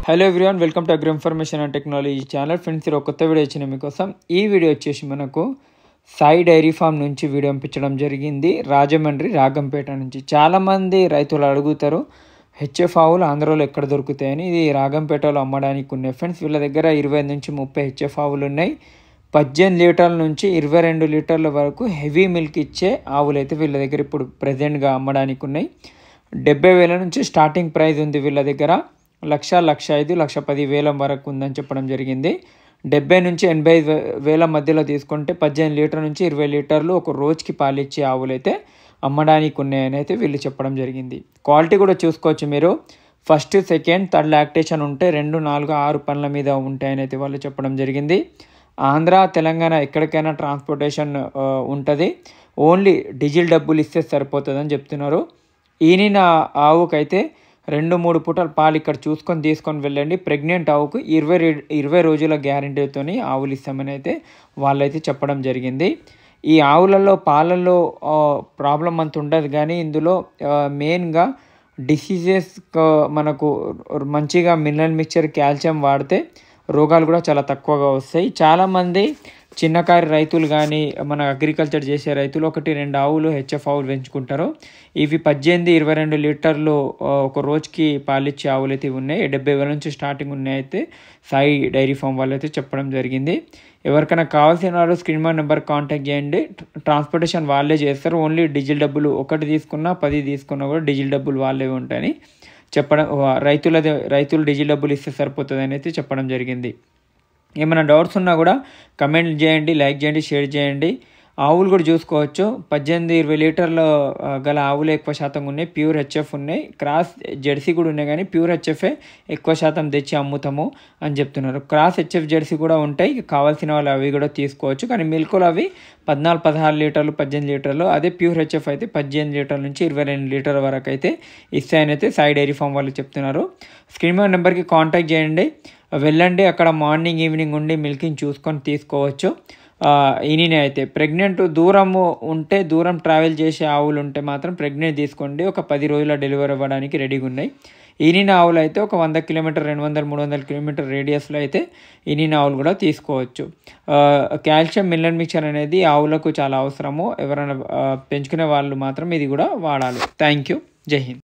Hello everyone, welcome to agri information and technology channel. Friends, ఈరోజు కొత్త video వచ్చిన మీకోసం. ఈ వీడియో వచ్చేసి మనకు సాయి డైరీ ఫామ్ నుంచి వీడియో పంపించడం జరిగింది. రాజమండ్రి రాగంపేట నుంచి చాలామంది రైతులు అడుగుతారు హెచ్ఎఫ్ ఆవులు ఆంధ్రాలో ఎక్కడ దొరుకుతాయని. ఇది రాగంపేటలో అమ్మడానికి ఉన్నాయి ఫ్రెండ్స్. వీళ్ళ దగ్గర 20 నుంచి 30 హెచ్ఎఫ్ ఆవులు ఉన్నాయి. 18 లీటర్ల నుంచి 22 లీటర్ల వరకు హెవీ మిల్క్ ఇచ్చే ఆవులు అయితే వీళ్ళ దగ్గర ఇప్పుడు ప్రజెంట్గా అమ్మడానికి ఉన్నాయి. 70,000 నుంచి స్టార్టింగ్ ప్రైస్ ఉంది వీళ్ళ దగ్గర. 1,00,000, 1,05,000, 1,10,000 వరకు ఉందని చెప్పడం జరిగింది. 70 నుంచి 85,000 మధ్యలో తీసుకుంటే 18 లీటర్ నుంచి 20 లీటర్లు ఒక రోజుకి పాలిచ్చే ఆవులు అయితే అమ్మడానికి ఉన్నాయని అయితే వీళ్ళు చెప్పడం జరిగింది. క్వాలిటీ కూడా చూసుకోవచ్చు మీరు. ఫస్ట్, సెకండ్, థర్డ్ లాక్టేషన్ ఉంటే 2, 4, 6 పనుల మీద ఉంటాయని అయితే వాళ్ళు చెప్పడం జరిగింది. ఆంధ్ర, తెలంగాణ ఎక్కడికైనా ట్రాన్స్పోర్టేషన్ ఉంటుంది. ఓన్లీ డీజిల్ డబ్బులు ఇస్తే సరిపోతుందని చెప్తున్నారు. ఈనిన ఆవుకైతే 2-3 పూటల పాలు ఇక్కడ చూసుకొని తీసుకొని వెళ్ళండి. ప్రెగ్నెంట్ ఆవుకు 20 రోజుల గ్యారంటీతో ఆవులు ఇస్తామని అయితే వాళ్ళైతే చెప్పడం జరిగింది. ఈ ఆవులలో పాలల్లో ప్రాబ్లం అంత ఉండదు, కానీ ఇందులో మెయిన్గా డిసీజెస్ మనకు మంచిగా మినరల్ మిక్చర్, కాల్షియం వాడితే రోగాలు కూడా చాలా తక్కువగా వస్తాయి. చాలామంది చిన్నకారు రైతులు కానీ మన అగ్రికల్చర్ చేసే రైతులు 1-2 ఆవులు హెచ్ఎఫ్ ఆవులు పెంచుకుంటారు. ఇవి 18-22 లీటర్లు ఒక రోజుకి పాలిచ్చే ఆవులు అయితే ఉన్నాయి. 70,000 నుంచి స్టార్టింగ్ ఉన్నాయి అయితే సాయి డైరీ ఫామ్ వాళ్ళు అయితే చెప్పడం జరిగింది. ఎవరికైనా కావాల్సిన వాళ్ళు స్క్రీన్ మీద నెంబర్ కాంటాక్ట్ చేయండి. ట్రాన్స్పోర్టేషన్ వాళ్ళే చేస్తారు. ఓన్లీ డీజిల్ డబ్బులు 1 తీసుకున్నా 10 తీసుకున్నా కూడా డీజిల్ డబ్బులు వాళ్ళే ఉంటాయని చెప్పడం, రైతులు డీజిల్ డబ్బులు ఇస్తే సరిపోతుందని అయితే చెప్పడం జరిగింది. ఏమైనా డౌట్స్ ఉన్నా కూడా కమెంట్ చేయండి, లైక్ చేయండి, షేర్ చేయండి. ఆవులు కూడా చూసుకోవచ్చు. 18-20 లీటర్లు గల ఆవులు ఎక్కువ శాతం ఉన్నాయి. ప్యూర్ హెచ్ఎఫ్ ఉన్నాయి. క్రాస్ జెర్సీ కూడా ఉన్నాయి, కానీ ప్యూర్ హెచ్ఎఫ్ఏ ఎక్కువ శాతం తెచ్చి అమ్ముతాము అని చెప్తున్నారు. క్రాస్ హెచ్ఎఫ్ జెర్సీ కూడా ఉంటాయి. కావాల్సిన వాళ్ళు అవి కూడా తీసుకోవచ్చు. కానీ మిల్క్లో అవి 14-16 లీటర్లు, 18 లీటర్లు. అదే ప్యూర్ హెచ్ఎఫ్ అయితే 18 లీటర్ల నుంచి 22 లీటర్ల వరకు అయితే ఇస్తాయని అయితే సాయి డైరీ ఫామ్ వాళ్ళు చెప్తున్నారు. స్క్రీన్ మీద నెంబర్కి కాంటాక్ట్ చేయండి, వెళ్ళండి. అక్కడ మార్నింగ్, ఈవినింగ్ ఉండి మిల్కింగ్ చూసుకొని తీసుకోవచ్చు. ఈయన అయితే ప్రెగ్నెంట్ దూరం ట్రావెల్ చేసే ఆవులు ఉంటే మాత్రం ప్రెగ్నెంట్ తీసుకోండి. ఒక 10 రోజుల డెలివరీ అవ్వడానికి రెడీగా ఉన్నాయి. ఈనిన ఆవులు అయితే ఒక 100 కిలోమీటర్, 200, 300 కిలోమీటర్ రేడియస్లో అయితే ఈనిన ఆవులు కూడా తీసుకోవచ్చు. కాల్షియం, మినరల్ మిక్చర్ అనేది ఆవులకు చాలా అవసరము. ఎవరైనా పెంచుకునే వాళ్ళు మాత్రం ఇది కూడా వాడాలి. Thank you. జై హింద్.